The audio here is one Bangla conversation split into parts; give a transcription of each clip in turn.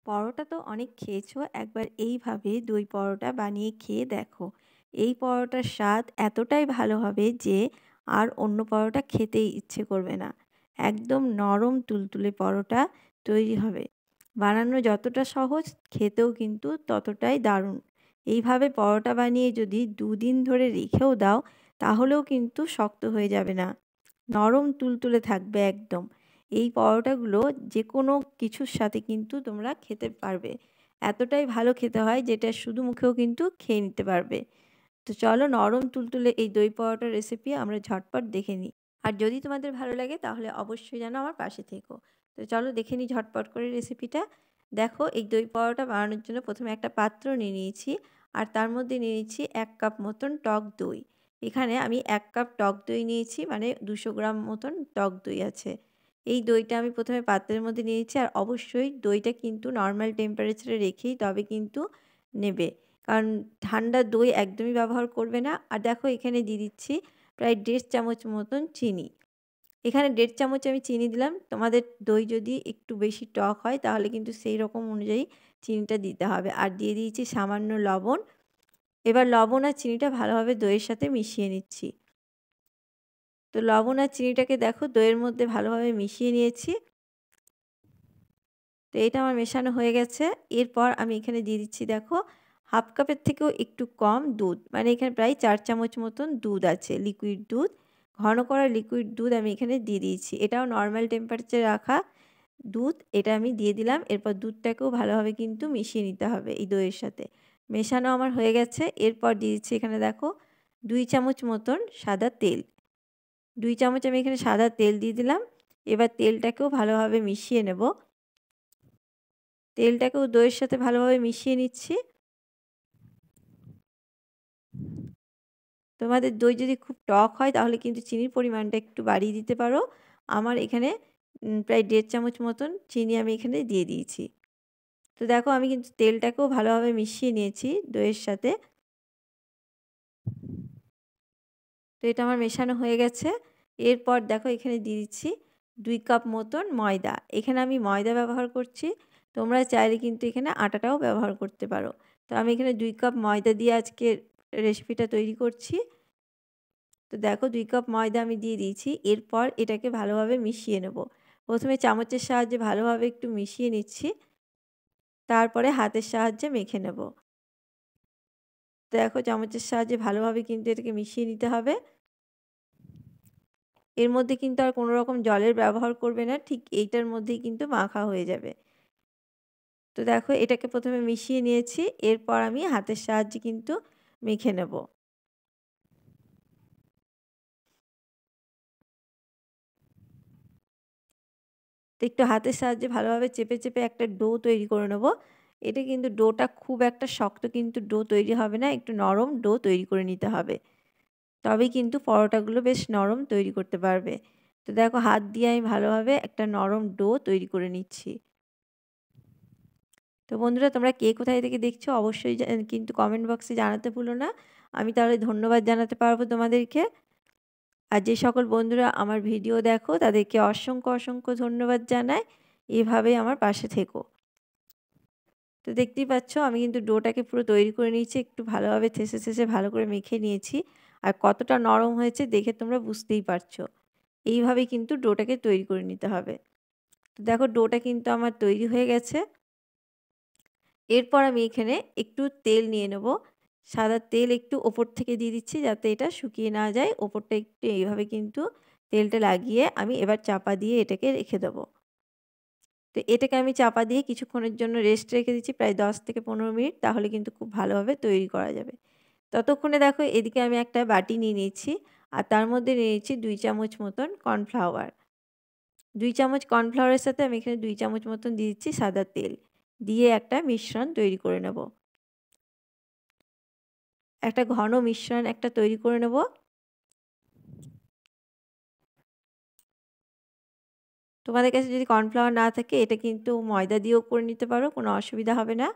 পরোটা তো অনেক খেয়েছো, একবার এইভাবে দই পরোটা বানিয়ে খেয়ে দেখো। এই পরোটার স্বাদ এতটাই ভালো হবে যে আর অন্য পরোটা খেতেই ইচ্ছে করবে না। একদম নরম তুলতুলে পরোটা তৈরি হবে। বানানো যতটা সহজ, খেতেও কিন্তু ততটাই দারুণ। এইভাবে পরোটা বানিয়ে যদি ২ দিন ধরে রেখেও দাও, তাহলেও কিন্তু শক্ত হয়ে যাবে না। নরম তুলতুলে থাকবে একদম। এই পরোটাগুলো যেকোনো কিছুর সাথে কিন্তু তোমরা খেতে পারবে। এতটাই ভালো খেতে হয় যেটা শুধু মুখেও কিন্তু খেয়ে নিতে পারবে। তো চলো নরম তুলতুলে এই দই পরোটার রেসিপি আমরা ঝটপট দেখে নিই। আর যদি তোমাদের ভালো লাগে তাহলে অবশ্যই যেন আমার পাশে থেকো। তো চলো দেখে নিই ঝটপট করে রেসিপিটা। দেখো এই দই পরোটা বানানোর জন্য প্রথমে একটা পাত্র নিয়ে নিয়েছি, আর তার মধ্যে নিয়ে নিচ্ছি ১ কাপ মতন টক দই। এখানে আমি ১ কাপ টক দই নিয়েছি, মানে ২০০ গ্রাম মতন টক দই আছে। এই দইটা আমি প্রথমে পাত্রের মধ্যে নিয়ে নিচ্ছি, আর অবশ্যই দইটা কিন্তু নর্মাল টেম্পারেচারে রেখেই তবে কিন্তু নেবে। কারণ ঠান্ডা দই একদমই ব্যবহার করবে না। আর দেখো এখানে দিয়ে দিচ্ছি প্রায় ১.৫ চামচ মতন চিনি। এখানে ১.৫ চামচ আমি চিনি দিলাম। তোমাদের দই যদি একটু বেশি টক হয় তাহলে কিন্তু সেই রকম অনুযায়ী চিনিটা দিতে হবে। আর দিয়ে দিয়েছি সামান্য লবণ। এবার লবণ আর চিনিটা ভালোভাবে দইয়ের সাথে মিশিয়ে নিচ্ছি। তো লবণ আর চিনিটাকে দেখো দইয়ের মধ্যে ভালোভাবে মিশিয়ে নিয়েছি। তো এটা আমার মেশানো হয়ে গেছে। এরপর আমি এখানে দিয়ে দিচ্ছি দেখো 1/2 কাপের থেকেও একটু কম দুধ। মানে এখানে প্রায় ৪ চামচ মতন দুধ আছে, লিকুইড দুধ। ঘন করা লিকুইড দুধ আমি এখানে দিয়ে দিয়েছি। এটাও নরমাল টেম্পারেচারে রাখা দুধ। এটা আমি দিয়ে দিলাম। এরপর দুধটাকেও ভালোভাবে কিন্তু মিশিয়ে নিতে হবে এই দইয়ের সাথে। মেশানো আমার হয়ে গেছে। এরপর দিয়ে দিচ্ছি এখানে দেখো ২ চামচ মতন সাদা তেল। ২ চামচ আমি এখানে সাদা তেল দিয়ে দিলাম। এবার তেলটাকেও ভালোভাবে মিশিয়ে নেব। তেলটাকেও দইয়ের সাথে ভালোভাবে মিশিয়ে নিচ্ছি। তোমাদের দই যদি খুব টক হয় তাহলে কিন্তু চিনির পরিমাণটা একটু বাড়িয়ে দিতে পারো। আমার এখানে প্রায় ১.৫ চামচ মতন চিনি আমি এখানে দিয়ে দিয়েছি। তো দেখো আমি কিন্তু তেলটাকেও ভালোভাবে মিশিয়ে নিয়েছি দইয়ের সাথে। তো এটা আমার মেশানো হয়ে গেছে। এরপর দেখো এখানে দিয়ে দিচ্ছি ২ কাপ মতন ময়দা। এখানে আমি ময়দা ব্যবহার করছি। তোমরা চাইলে কিন্তু এখানে আটাটাও ব্যবহার করতে পারো। তো আমি এখানে ২ কাপ ময়দা দিয়ে আজকে রেসিপিটা তৈরি করছি। তো দেখো ২ কাপ ময়দা আমি দিয়ে দিয়েছি। এরপর এটাকে ভালোভাবে মিশিয়ে নেব। প্রথমে চামচের সাহায্যে ভালোভাবে একটু মিশিয়ে নিচ্ছি। তারপরে হাতের সাহায্যে মেখে নেব। দেখো চামচের সাহায্যে ভালোভাবে কিন্তু এটাকে মিশিয়ে নিতে হবে। এর মধ্যে কিন্তু আর কোনো রকম জলের ব্যবহার করবে না। ঠিক এইটার মধ্যেই কিন্তু মাখা হয়ে যাবে। তো দেখো এটাকে প্রথমে মিশিয়ে নিয়েছি। এরপর আমি হাতের সাহায্যে কিন্তু মেখে নেব। তো একটু হাতের সাহায্যে ভালোভাবে চেপে, চেপে একটা ডো তৈরি করে নেব। এটা কিন্তু ডোটা খুব একটা শক্ত কিন্তু ডো তৈরি হবে না। একটু নরম ডো তৈরি করে নিতে হবে। তবেই কিন্তু পরোটাগুলো বেশ নরম তৈরি করতে পারবে। তো দেখো হাত দিয়ে আমি ভালোভাবে একটা নরম ডো তৈরি করে নিচ্ছি। তো বন্ধুরা তোমরা কে কোথায় থেকে দেখছো অবশ্যই কিন্তু কমেন্ট বক্সে জানাতে ভুলো না। আমি তাহলে ধন্যবাদ জানাতে পারবো তোমাদেরকে। আর যে সকল বন্ধুরা আমার ভিডিও দেখো তাদেরকে অসংখ্য, অসংখ্য ধন্যবাদ জানাই। এভাবেই আমার পাশে থেকো। তো দেখতেই পাচ্ছ আমি কিন্তু ডোটাকে পুরো তৈরি করে নিয়েছি। একটু ভালোভাবে ঠেসে, ঠেসে ভালো করে মেখে নিয়েছি। আর কতটা নরম হয়েছে দেখে তোমরা বুঝতেই পারছো। এইভাবেই কিন্তু ডোটাকে তৈরি করে নিতে হবে। তো দেখো ডোটা কিন্তু আমার তৈরি হয়ে গেছে। এরপর আমি এখানে একটু তেল নিয়ে নেব। সাদা তেল একটু ওপর থেকে দিয়ে দিচ্ছি যাতে এটা শুকিয়ে না যায়। ওপরটা একটু এইভাবে কিন্তু তেলটা লাগিয়ে আমি এবার চাপা দিয়ে এটাকে রেখে দেবো। তো এটাকে আমি চাপা দিয়ে কিছুক্ষণের জন্য রেস্ট রেখে দিচ্ছি প্রায় ১০ থেকে ১৫ মিনিট, তাহলে কিন্তু খুব ভালোভাবে তৈরি করা যাবে। ততক্ষণে দেখো এদিকে আমি একটা বাটি নিয়ে নিয়েছি, আর তার মধ্যে নিয়ে নিচ্ছি ২ চামচ মতন কর্নফ্লাওয়ার। ২ চামচ কর্নফ্লাওয়ারের সাথে আমি এখানে ২ চামচ মতন দিয়ে দিচ্ছি সাদা তেল। দিয়ে একটা মিশ্রণ তৈরি করে নেব। একটা ঘন মিশ্রণ একটা তৈরি করে নেব। তোমাদের কাছে যদি কর্নফ্লাওয়ার না থাকে এটা কিন্তু ময়দা দিয়েও করে নিতে পারো, কোনো অসুবিধা হবে না।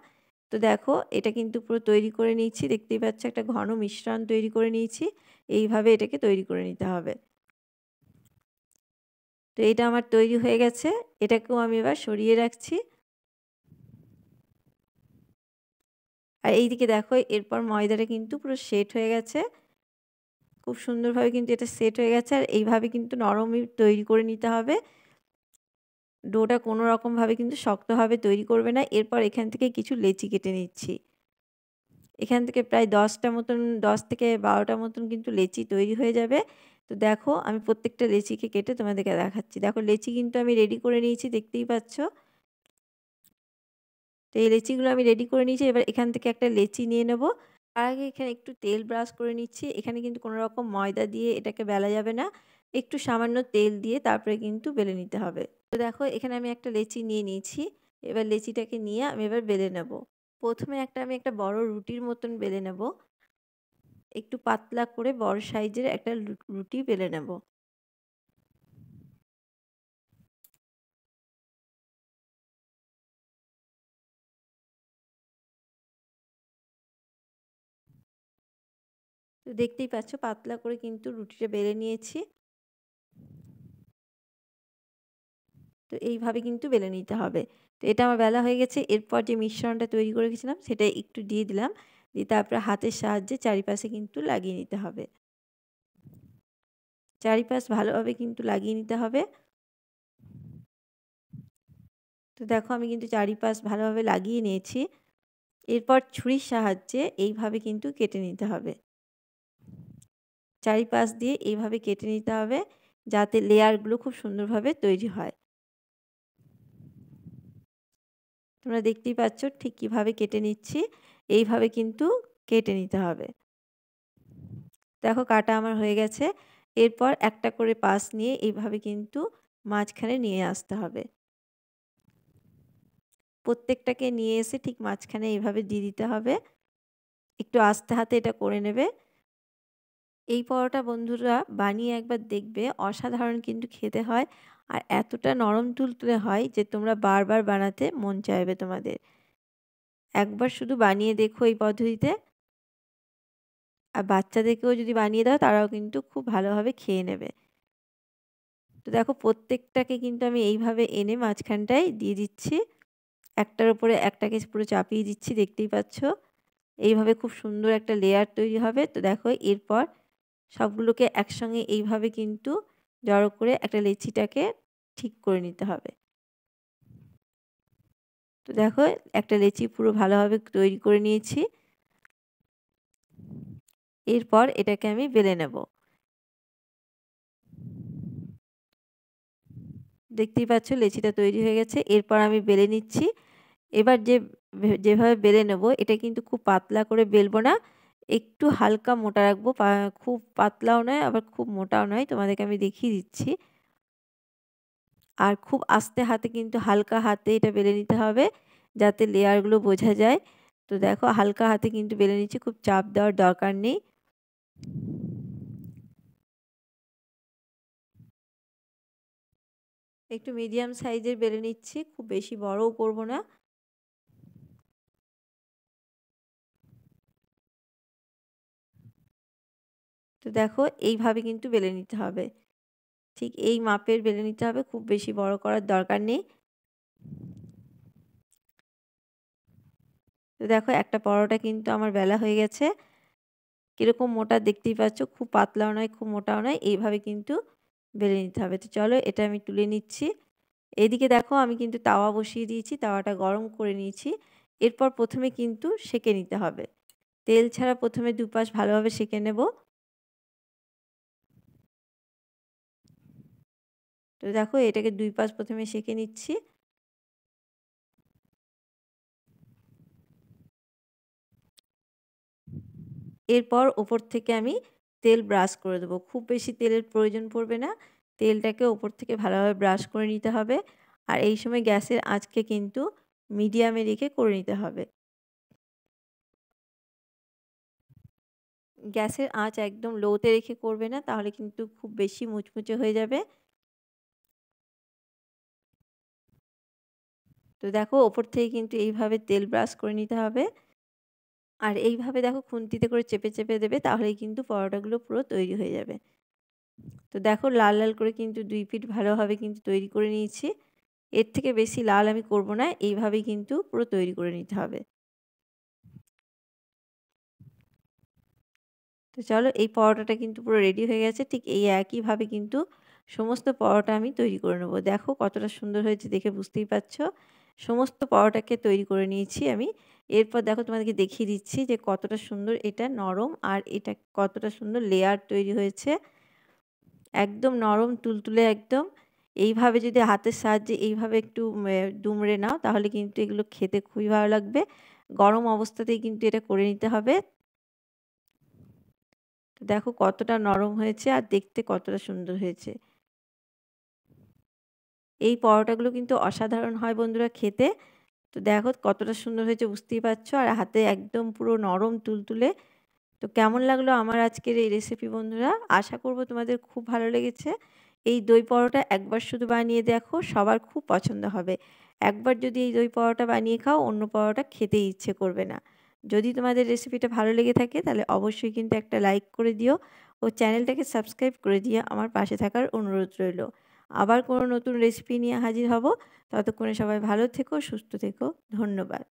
তো দেখো এটা কিন্তু পুরো তৈরি করে নিয়েছি, দেখতেই পাচ্ছ একটা ঘন মিশ্রণ তৈরি করে নিয়েছি। এইভাবে এটাকে তৈরি করে নিতে হবে। তো এটা আমার তৈরি হয়ে গেছে। এটাকেও আমি এবার সরিয়ে রাখছি। আর এইদিকে দেখো এরপর ময়দাটা কিন্তু পুরো সেট হয়ে গেছে, খুব সুন্দরভাবে কিন্তু এটা সেট হয়ে গেছে। আর এইভাবে কিন্তু নরমই তৈরি করে নিতে হবে, ডোটা কোনো রকমভাবে কিন্তু শক্তভাবে তৈরি করবে না। এরপর এখান থেকে কিছু লেচি কেটে নিচ্ছি, এখান থেকে প্রায় 10টা মতন 10 থেকে 12টা মতন কিন্তু লেচি তৈরি হয়ে যাবে। তো দেখো আমি প্রত্যেকটা লেচিকে কেটে তোমাদেরকে দেখাচ্ছি। দেখো লেচি কিন্তু আমি রেডি করে নিয়েছি, দেখতেই পাচ্ছ। তো এই লেচিগুলো আমি রেডি করে নিয়েছি, এবার এখান থেকে একটা লেচি নিয়ে নেব। তার আগে এখানে একটু তেল ব্রাশ করে নিচ্ছি, এখানে কিন্তু কোনো রকম ময়দা দিয়ে এটাকে বেলা যাবে না, একটু সামান্য তেল দিয়ে তারপরে কিন্তু বেলে নিতে হবে। তো দেখো এখানে আমি একটা লেচি নিয়ে নিয়েছি, এবার লেচিটাকে নিয়ে আমি এবার বেলে নেব। প্রথমে আমি একটা বড় রুটির মতন বেলে নেব, একটু পাতলা করে বড় সাইজের একটা রুটি বেলে নেব। তো দেখতেই পাচ্ছ পাতলা করে কিন্তু রুটিটা বেলে নিয়েছি। তো এইভাবে কিন্তু বেলে নিতে হবে। তো এটা আমার বেলা হয়ে গেছে। এরপর যে মিশ্রণটা তৈরি করে রেখেছিলাম সেটা একটু দিয়ে দিলাম, দিয়ে তারপরে হাতের সাহায্যে চারিপাশে কিন্তু লাগিয়ে নিতে হবে, চারিপাশ ভালোভাবে কিন্তু লাগিয়ে নিতে হবে। তো দেখো আমি কিন্তু চারিপাশ ভালোভাবে লাগিয়ে নিয়েছি। এরপর ছুরির সাহায্যে এইভাবে কিন্তু কেটে নিতে হবে, চারিপাশ দিয়ে এইভাবে কেটে নিতে হবে যাতে লেয়ারগুলো খুব সুন্দরভাবে তৈরি হয়। তোমরা দেখতেই পাচ্ছ ঠিক কীভাবে কেটে নিচ্ছি, এইভাবে কিন্তু কেটে নিতে হবে। দেখো কাটা আমার হয়ে গেছে। এরপর একটা করে পাশ নিয়ে এইভাবে কিন্তু মাঝখানে নিয়ে আসতে হবে, প্রত্যেকটাকে নিয়ে এসে ঠিক মাঝখানে এইভাবে দিয়ে দিতে হবে, একটু আস্তে হাতে এটা করে নেবে। এই পরোটা বন্ধুরা বানিয়ে একবার দেখবে, অসাধারণ কিন্তু খেতে হয় আর এতটা নরম তুলতুলে হয় যে তোমরা বারবার বানাতে মন চাইবে তোমাদের। একবার শুধু বানিয়ে দেখো এই পদ্ধতিতে, আর বাচ্চাদেরকেও যদি বানিয়ে দাও তারাও কিন্তু খুব ভালোভাবে খেয়ে নেবে। তো দেখো প্রত্যেকটাকে কিন্তু আমি এইভাবে এনে মাঝখানটায় দিয়ে দিচ্ছি, একটার উপরে একটাকে পুরো চাপিয়ে দিচ্ছি, দেখতেই পাচ্ছ। এইভাবে খুব সুন্দর একটা লেয়ার তৈরি হবে। তো দেখো এরপর সবগুলোকে একসঙ্গে এইভাবে কিন্তু জড়ো করে একটা লেচিটাকে ঠিক করে নিতে হবে। তো দেখো একটা লেচি পুরো ভালোভাবে তৈরি করে নিয়েছি। এরপর এটাকে আমি বেলে নেব, দেখতেই পাচ্ছ লেচিটা তৈরি হয়ে গেছে। এরপর আমি বেলে নিচ্ছি। এবার যেভাবে বেলে নেব এটা কিন্তু খুব পাতলা করে বেলবো না, একটু হালকা মোটা রাখবো, খুব পাতলাও নয় আবার খুব মোটাও নয়, তোমাদেরকে আমি দেখিয়ে দিচ্ছি। আর খুব আস্তে হাতে কিন্তু হালকা হাতে এটা বেলে নিতে হবে যাতে লেয়ারগুলো বোঝা যায়। তো দেখো হালকা হাতে কিন্তু বেলে নিচ্ছি, খুব চাপ দেওয়ার দরকার নেই। একটু মিডিয়াম সাইজের বেলে নিচ্ছি, খুব বেশি বড়ও করব না। তো দেখো এইভাবে কিন্তু বেলে নিতে হবে, ঠিক এই মাপের বেলে নিতে হবে, খুব বেশি বড় করার দরকার নেই। তো দেখো একটা পরোটা কিন্তু আমার বেলা হয়ে গেছে, কীরকম মোটা দেখতেই পাচ্ছ, খুব পাতলাও নয় খুব মোটাও নয়, এইভাবে কিন্তু বেলে নিতে হবে। তো চলো এটা আমি তুলে নিচ্ছি। এদিকে দেখো আমি কিন্তু তাওয়া বসিয়ে দিয়েছি, তাওয়াটা গরম করে নিয়েছি। এরপর প্রথমে কিন্তু সেঁকে নিতে হবে, তেল ছাড়া প্রথমে দুপাশ ভালোভাবে সেঁকে নেব। তো দেখো এটাকে দুই পাশ প্রথমে সেঁকে নিচ্ছি। এরপর ওপর থেকে আমি তেল ব্রাশ করে দেবো, খুব বেশি তেলের প্রয়োজন পড়বে না, তেলটাকে ওপর থেকে ভালোভাবে ব্রাশ করে নিতে হবে। আর এই সময় গ্যাসের আঁচকে কিন্তু মিডিয়ামে রেখে করে নিতে হবে, গ্যাসের আঁচ একদম লোতে রেখে করবে না, তাহলে কিন্তু খুব বেশি মুচমুচে হয়ে যাবে। তো দেখো ওপর থেকে কিন্তু এইভাবে তেল ব্রাশ করে নিতে হবে, আর এইভাবে দেখো খুন্তিতে করে চেপে চেপে দেবে, তাহলেই কিন্তু পরোটাগুলো পুরো তৈরি হয়ে যাবে। তো দেখো লাল লাল করে কিন্তু 2 পিঠ ভালোভাবে কিন্তু তৈরি করে নিয়েছি, এর থেকে বেশি লাল আমি করব না, এইভাবেই কিন্তু পুরো তৈরি করে নিতে হবে। তো চলো, এই পরোটাটা কিন্তু পুরো রেডি হয়ে গেছে। ঠিক এই একইভাবে কিন্তু সমস্ত পরোটা আমি তৈরি করে নেবো। দেখো কতটা সুন্দর হয়েছে, দেখে বুঝতেই পারছো। সমস্ত পরোটাকে তৈরি করে নিয়েছি আমি। এরপর দেখো তোমাদেরকে দেখিয়ে দিচ্ছি যে কতটা সুন্দর এটা নরম, আর এটা কতটা সুন্দর লেয়ার তৈরি হয়েছে। একদম নরম তুলতুলে একদম। এইভাবে যদি হাতের সাহায্যে এইভাবে একটু দুমড়ে নাও, তাহলে কিন্তু এগুলো খেতে খুবই ভালো লাগবে। গরম অবস্থাতেই কিন্তু এটা করে নিতে হবে। তো দেখো কতটা নরম হয়েছে আর দেখতে কতটা সুন্দর হয়েছে। এই পরোটাগুলো কিন্তু অসাধারণ হয় বন্ধুরা খেতে। তো দেখো কতটা সুন্দর হয়েছে, বুঝতেই পারছো, আর হাতে একদম পুরো নরম তুলতুলে। তো কেমন লাগলো আমার আজকের এই রেসিপি বন্ধুরা? আশা করব তোমাদের খুব ভালো লেগেছে। এই দই পরোটা একবার শুধু বানিয়ে দেখো, সবার খুব পছন্দ হবে। একবার যদি এই দই পরোটা বানিয়ে খাও, অন্য পরোটা খেতে ইচ্ছে করবে না। যদি তোমাদের রেসিপিটা ভালো লেগে থাকে তাহলে অবশ্যই কিন্তু একটা লাইক করে দিও ও চ্যানেলটাকে সাবস্ক্রাইব করে দিয়ে আমার পাশে থাকার অনুরোধ রইল। আবার কোনো নতুন রেসিপি নিয়ে হাজির হব। ততক্ষণে সবাই ভালো থেকো, সুস্থ থেকো। ধন্যবাদ।